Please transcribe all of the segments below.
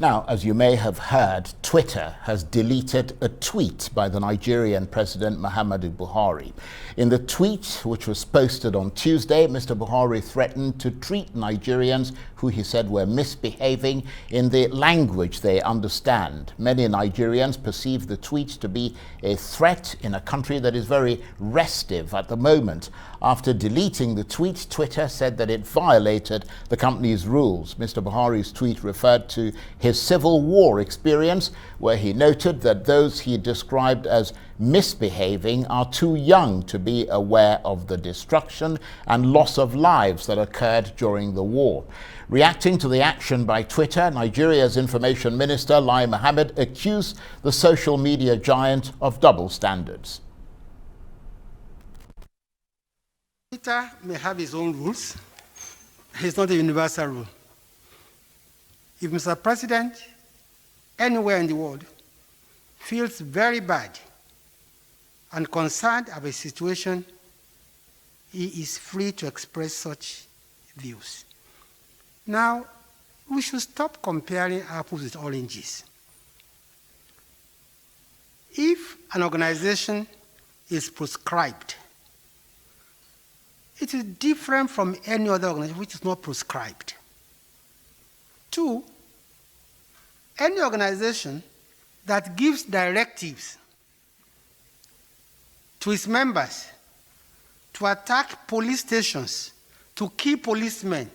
Now, as you may have heard, Twitter has deleted a tweet by the Nigerian President Muhammadu Buhari. In the tweet, which was posted on Tuesday, Mr. Buhari threatened to treat Nigerians who he said were misbehaving in the language they understand. Many Nigerians perceive the tweet to be a threat in a country that is very restive at the moment. After deleting the tweet, Twitter said that it violated the company's rules. Mr. Buhari's tweet referred to his Civil War experience, where he noted that those he described as misbehaving are too young to be aware of the destruction and loss of lives that occurred during the war. Reacting to the action by Twitter, Nigeria's Information Minister Lai Mohammed accused the social media giant of double standards. Twitter may have its own rules. It's not a universal rule. If Mr. President, anywhere in the world, feels very bad and concerned about a situation, he is free to express such views. Now, we should stop comparing apples with oranges. If an organization is proscribed, it is different from any other organization which is not proscribed. Two, any organization that gives directives to its members to attack police stations, to kill policemen,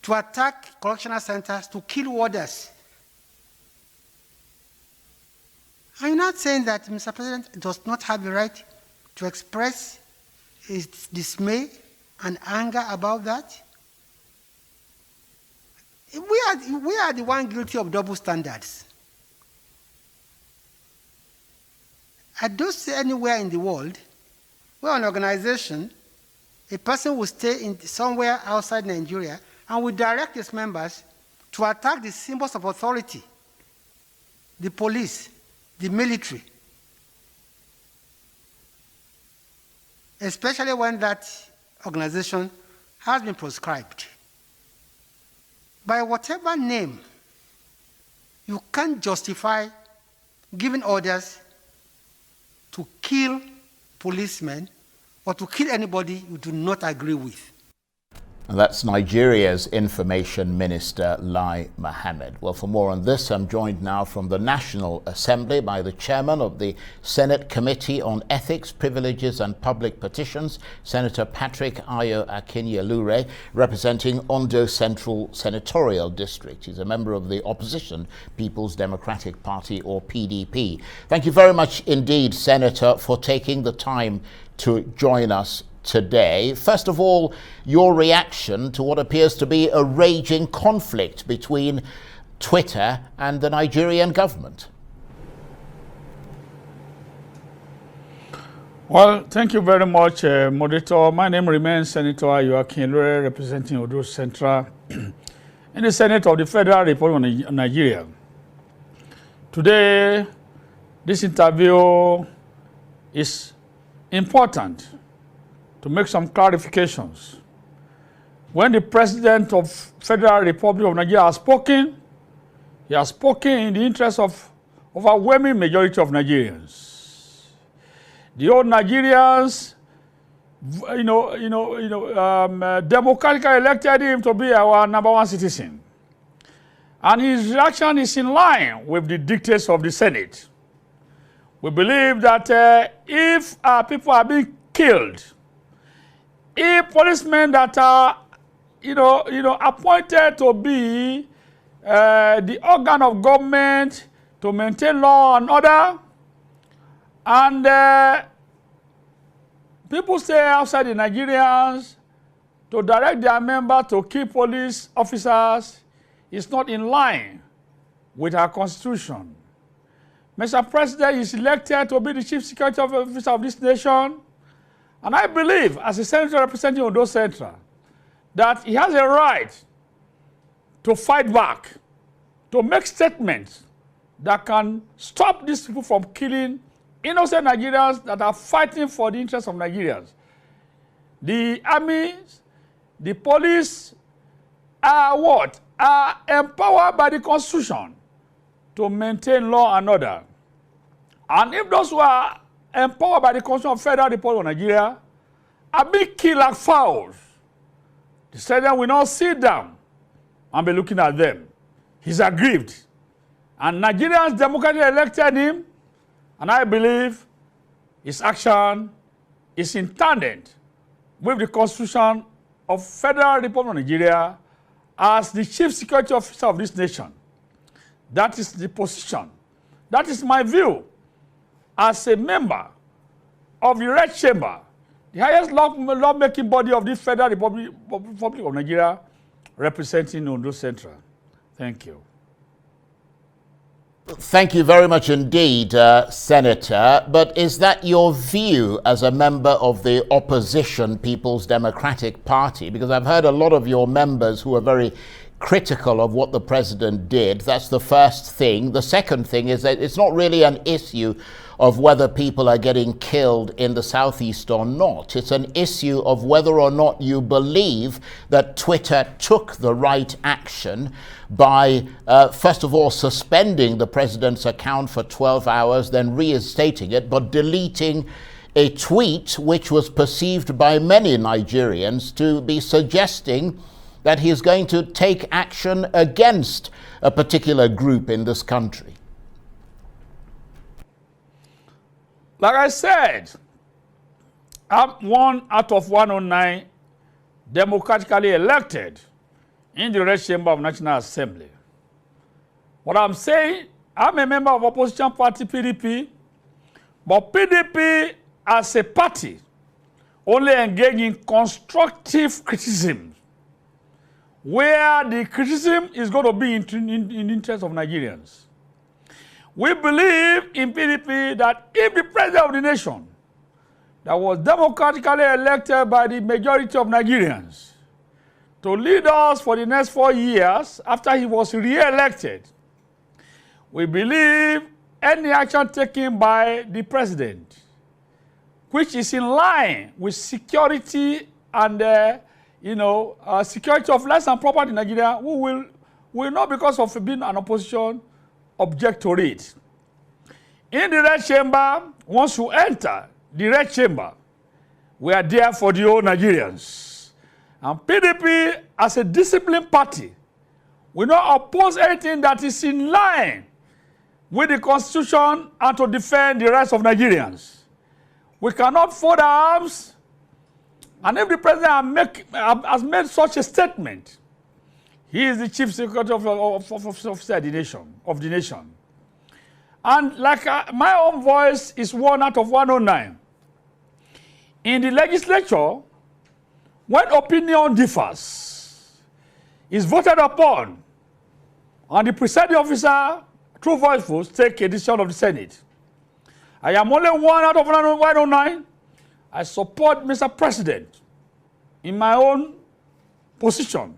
to attack correctional centers, to kill warders. Are you not saying that Mr. President does not have the right to express his dismay and anger about that? We are the one guilty of double standards. I don't see anywhere in the world where an organization, a person will stay in somewhere outside Nigeria and will direct its members to attack the symbols of authority, the police, the military, especially when that organization has been proscribed. By whatever name, you can't justify giving orders to kill policemen or to kill anybody you do not agree with. And that's Nigeria's Information Minister, Lai Mohammed. Well, for more on this, I'm joined now from the National Assembly by the Chairman of the Senate Committee on Ethics, Privileges and Public Petitions, Senator Patrick Akinyelure, representing Ondo Central Senatorial District. He's a member of the opposition People's Democratic Party, or PDP. Thank you very much indeed, Senator, for taking the time to join us today. First of all, your reaction to what appears to be a raging conflict between Twitter and the Nigerian government. Well, thank you very much, Moderator. My name remains Senator Akinyelure, representing Ondo Central in the Senate of the Federal Republic of Nigeria. Today, this interview is important to make some clarifications. When the President of Federal Republic of Nigeria has spoken, he has spoken in the interest of overwhelming majority of Nigerians. The old Nigerians, democratically elected him to be our #1 citizen. And his reaction is in line with the dictates of the Senate. We believe that if people are being killed, if policemen that are, appointed to be the organ of government to maintain law and order, and people stay outside the Nigerians to direct their members to kill police officers, is not in line with our constitution. Mr. President is elected to be the chief security officer of this nation. And I believe, as a senator representing Ondo Central, that he has a right to fight back, to make statements that can stop these people from killing innocent Nigerians that are fighting for the interests of Nigerians. The army, the police are what? are empowered by the Constitution to maintain law and order. And if those who are empowered by the Constitution of Federal Republic of Nigeria are being killed like fowls, the President will not sit down and be looking at them. He's aggrieved. And Nigerians democratically elected him, and I believe his action is in tandem with the Constitution of Federal Republic of Nigeria as the chief security officer of this nation. That is the position. That is my view as a member of the Red Chamber, the highest lawmaking body of this Federal Republic of Nigeria, representing Ondo Central. Thank you. Thank you very much indeed, Senator. But is that your view as a member of the opposition People's Democratic Party? Because I've heard a lot of your members who are very critical of what the president did. That's the first thing. The second thing is that it's not really an issue of whether people are getting killed in the southeast or not. It's an issue of whether or not you believe that Twitter took the right action by, first of all, suspending the president's account for 12 hours, then reinstating it, but deleting a tweet which was perceived by many Nigerians to be suggesting that he is going to take action against a particular group in this country. Like I said, I'm one out of 109 democratically elected in the Red Chamber of National Assembly. What I'm saying, I'm a member of opposition party PDP, but PDP as a party only engage in constructive criticism, where the criticism is going to be in the interest of Nigerians. We believe in PDP that if the president of the nation that was democratically elected by the majority of Nigerians to lead us for the next 4 years after he was re-elected, we believe any action taken by the president, which is in line with security and security of life and property in Nigeria, we will not, because of being an opposition, object to it. In the Red Chamber, once you enter the Red Chamber, we are there for the whole Nigerians. And PDP, as a disciplined party, will not oppose anything that is in line with the Constitution and to defend the rights of Nigerians. We cannot fold our arms. And if the president has made such a statement, he is the chief security officer of the nation. And like my own voice is 1 out of 109. In the legislature, when opinion differs, is voted upon, and the presiding officer, through voice votes, take a decision of the Senate. I am only 1 out of 109. I support Mr. President in my own position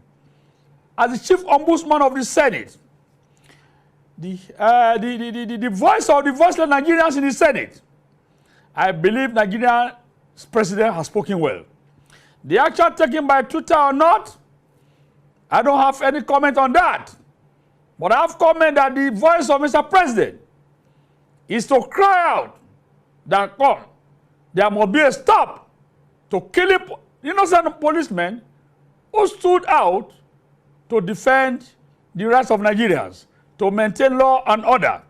as the chief ombudsman of the Senate, the voice of the voiceless Nigerians in the Senate. I believe Nigeria's president has spoken well. The action taken by Twitter or not, I don't have any comment on that. But I have comment that the voice of Mr. President is to cry out that there must be a stop to killing innocent policemen who stood out to defend the rights of Nigerians, to maintain law and order.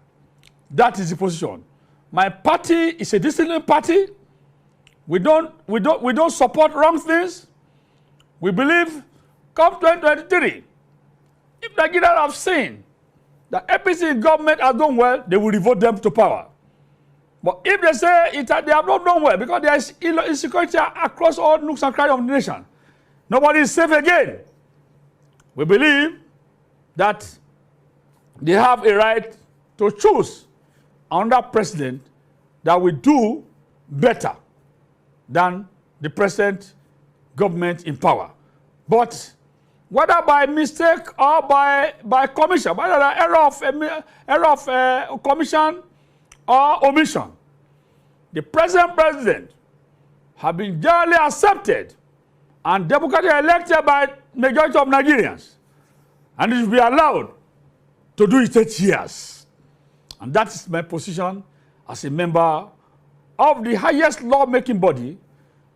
That is the position. My party is a disciplined party. We don't support wrong things. We believe, come 2023, if Nigerians have seen that APC government has done well, they will revote them to power. But if they say they have not done well because there is insecurity across all nooks and crannies of the nation, nobody is safe again. We believe that they have a right to choose another president that will do better than the present government in power. But whether by mistake or by commission, whether the error of commission or omission, the present president have been generally accepted and democratically elected by majority of Nigerians. and it should be allowed to do it 8 years. And that is my position as a member of the highest lawmaking body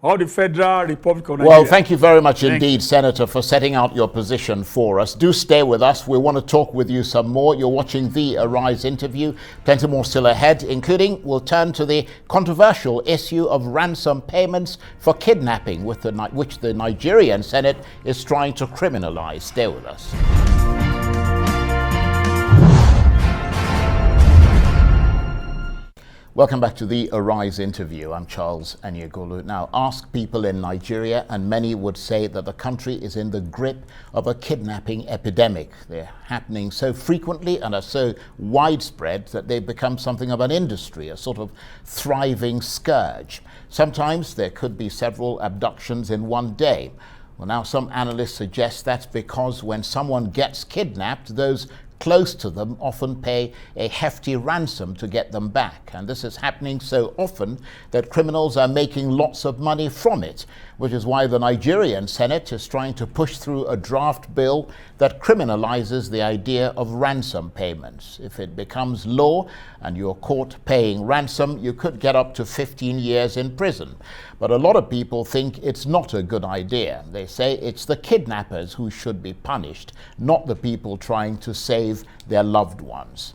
of the Federal Republic of Nigeria. Well, thank you very much indeed, Senator, for setting out your position for us. Do stay with us. We want to talk with you some more. You're watching the Arise interview. Plenty more still ahead, including we'll turn to the controversial issue of ransom payments for kidnapping, which the Nigerian Senate is trying to criminalize. Stay with us. Welcome back to the Arise interview. I'm Charles Aniagolu. Now, ask people in Nigeria, and many would say that the country is in the grip of a kidnapping epidemic. They're happening so frequently and are so widespread that they've become something of an industry, a sort of thriving scourge. Sometimes there could be several abductions in one day. Well, now some analysts suggest that's because when someone gets kidnapped, those close to them often pay a hefty ransom to get them back. And this is happening so often that criminals are making lots of money from it, which is why the Nigerian Senate is trying to push through a draft bill that criminalizes the idea of ransom payments. If it becomes law and you're caught paying ransom, you could get up to 15 years in prison. But a lot of people think it's not a good idea. They say it's the kidnappers who should be punished, not the people trying to save their loved ones.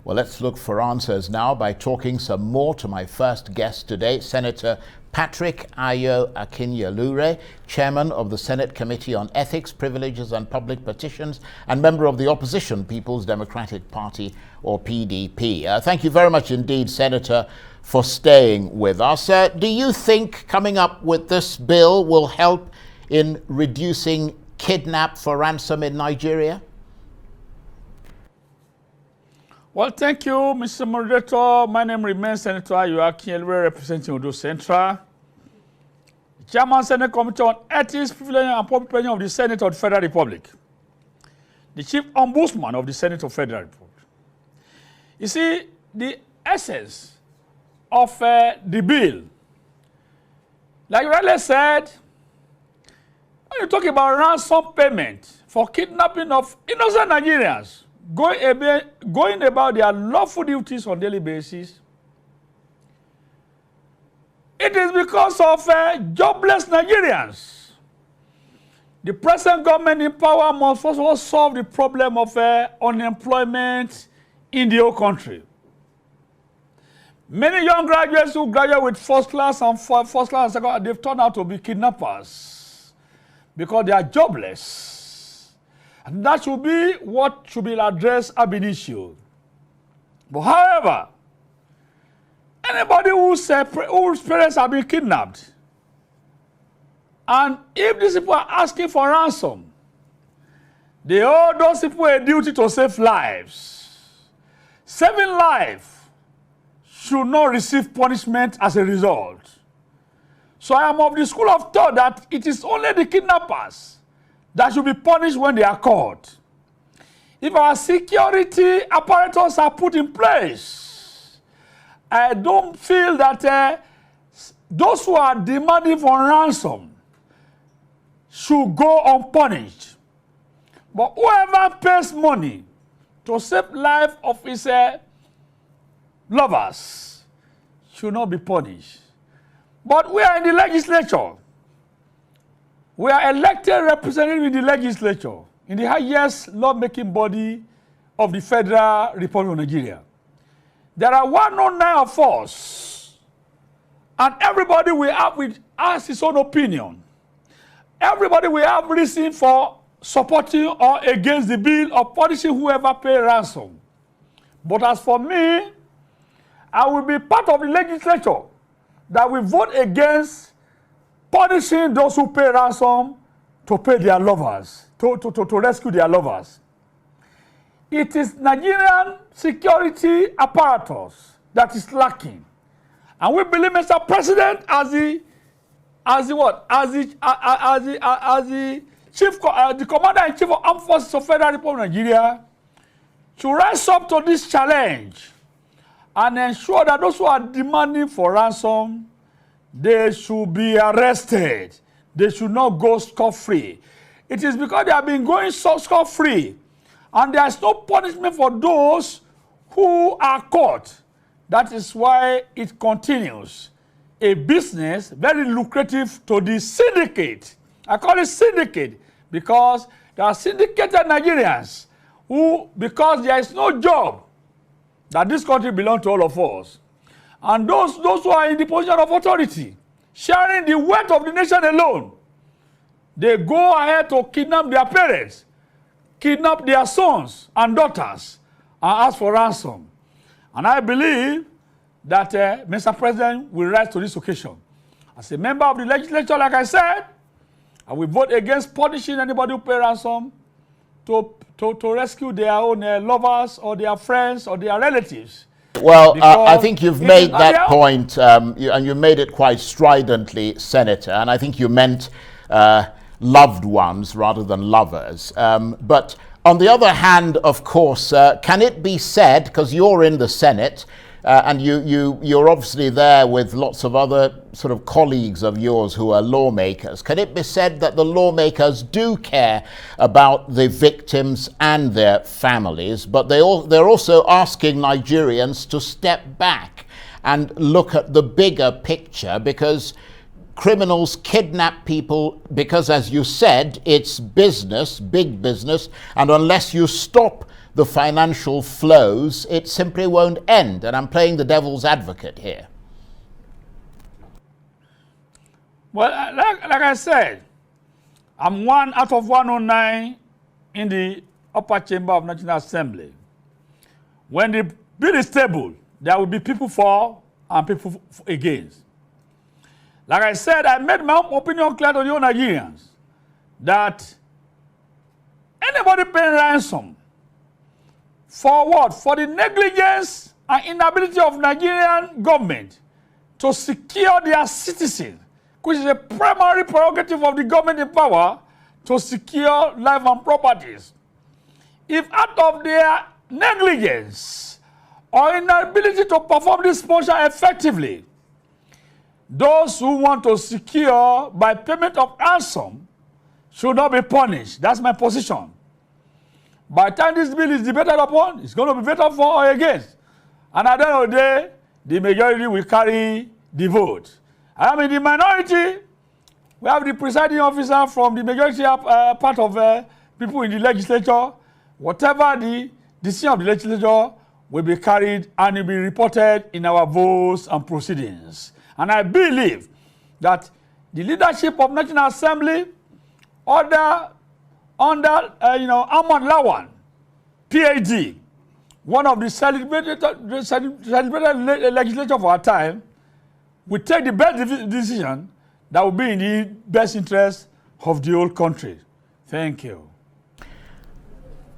Well, let's look for answers now by talking some more to my first guest today, Senator Patrick Akinyelure, Chairman of the Senate Committee on Ethics, Privileges and Public Petitions, and member of the opposition People's Democratic Party, or PDP. Thank you very much indeed, Senator, for staying with us. Do you think coming up with this bill will help in reducing kidnap for ransom in Nigeria? Well, thank you, Mr. Moderator. My name remains Senator Akinyelure, representing Odo Central, Chairman, Senate Committee on Ethics, Privilege and Public Petitions of the Senate of the Federal Republic, the Chief Ombudsman of the Senate of the Federal Republic. You see, the essence of the bill, like you rightly said, when you talk about ransom payment for kidnapping of innocent Nigerians, going about their lawful duties on a daily basis, it is because of jobless Nigerians. The present government in power must first of all solve the problem of unemployment in the whole country. Many young graduates who graduate with first class and second, they've turned out to be kidnappers because they are jobless. And that should be what should be addressed ab initio. But however, anybody whose parents have been kidnapped, and if these people are asking for ransom, they owe those people a duty to save lives. Saving life should not receive punishment as a result. So I am of the school of thought that it is only the kidnappers that should be punished when they are caught. If our security apparatus are put in place, I don't feel that those who are demanding for ransom should go unpunished. But whoever pays money to save life of his lovers should not be punished. But we are in the legislature. We are elected representatives in the legislature, in the highest lawmaking body of the Federal Republic of Nigeria. There are 109 of us, and everybody will have his own opinion. Everybody will have reason for supporting or against the bill or punishing whoever pays ransom. But as for me, I will be part of the legislature that will vote against punishing those who pay ransom to pay their lovers, to rescue their lovers. It is Nigerian security apparatus that is lacking. And we believe Mr. President as the Commander-in-Chief of Armed Forces of Federal Republic of Nigeria should rise up to this challenge and ensure that those who are demanding for ransom, they should be arrested. They should not go scot-free. it is because they have been going scot-free. And there is no punishment for those who are caught. That is why it continues. A business very lucrative to the syndicate. I call it syndicate because there are syndicated Nigerians who, because there is no job, that this country belongs to all of us. And those who are in the position of authority, sharing the wealth of the nation alone, they go ahead to kidnap their parents, kidnap their sons and daughters, and ask for ransom. And I believe that Mr. President will rise to this occasion. As a member of the legislature, like I said, I will vote against punishing anybody who pay ransom to rescue their own lovers or their friends or their relatives. Well, I think you've made that point, and you made it quite stridently, Senator, and I think you meant loved ones rather than lovers. But on the other hand, of course, can it be said, because you're in the Senate, and you're obviously there with lots of other sort of colleagues of yours who are lawmakers, can it be said that the lawmakers do care about the victims and their families, but they're also asking Nigerians to step back and look at the bigger picture, because criminals kidnap people because, as you said, it's business, big business, and unless you stop the financial flows, it simply won't end. And I'm playing the devil's advocate here. Well, like I said, I'm one out of 109 in the upper chamber of National Assembly. When the bill is tabled, there will be people for and people against. Like I said, I made my own opinion clear to the Nigerians that anybody paying ransom for what? For the negligence and inability of Nigerian government to secure their citizens, which is a primary prerogative of the government in power to secure life and properties. If out of their negligence or inability to perform this function effectively, those who want to secure by payment of ransom should not be punished. That's my position. By the time this bill is debated upon, it's going to be voted for or against. And at the end of the day, the majority will carry the vote. I am in the minority. We have the presiding officer from the majority part of people in the legislature. Whatever the decision of the legislature will be carried and will be reported in our votes and proceedings. And I believe that the leadership of National Assembly, under Ahmad Lawan, PhD, one of the celebrated legislators of our time, will take the best decision that will be in the best interest of the whole country. Thank you.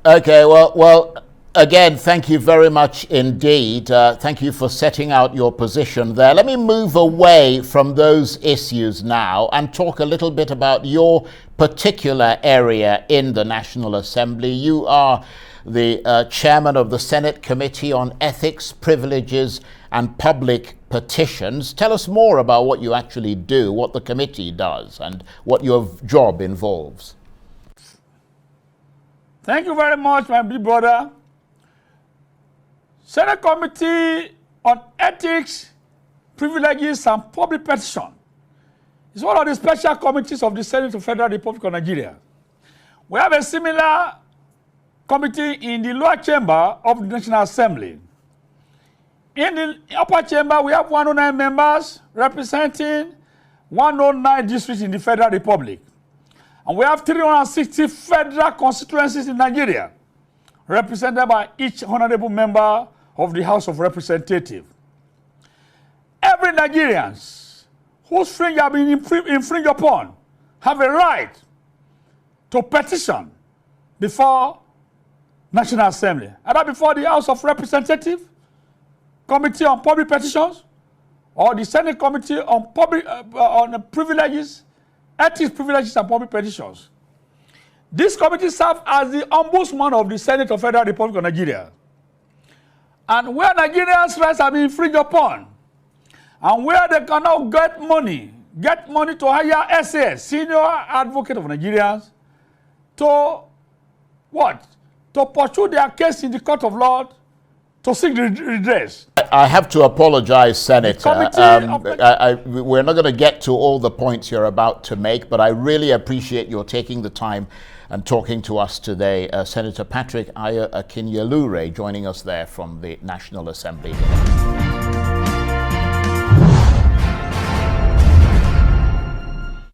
Okay, well, again, thank you very much indeed. Thank you for setting out your position there. Let me move away from those issues now and talk a little bit about your particular area in the National Assembly. You are the chairman of the Senate Committee on Ethics, Privileges and Public Petitions. Tell us more about what you actually do, what the committee does, and what your job involves. Thank you very much, my big brother. Senate Committee on Ethics, Privileges and Public Petition is one of the special committees of the Senate of Federal Republic of Nigeria. We have a similar committee in the lower chamber of the National Assembly. In the upper chamber, we have 109 members representing 109 districts in the Federal Republic. And we have 360 federal constituencies in Nigeria, represented by each honorable member of the House of Representatives. Every Nigerian whose freedom has been infringed upon have a right to petition before National Assembly, either before the House of Representatives, Committee on Public Petitions, or the Senate Committee on Privileges, Ethics, Privileges and Public Petitions. This committee serves as the ombudsman of the Senate of Federal Republic of Nigeria. And where Nigerians' rights have been infringed upon, and where they cannot get money to hire SAS, Senior Advocate of Nigerians, to what? To pursue their case in the court of law to seek redress. I have to apologize, Senator. We're not going to get to all the points you're about to make, but I really appreciate your taking the time and talking to us today. Senator Patrick Akinyelure joining us there from the National Assembly.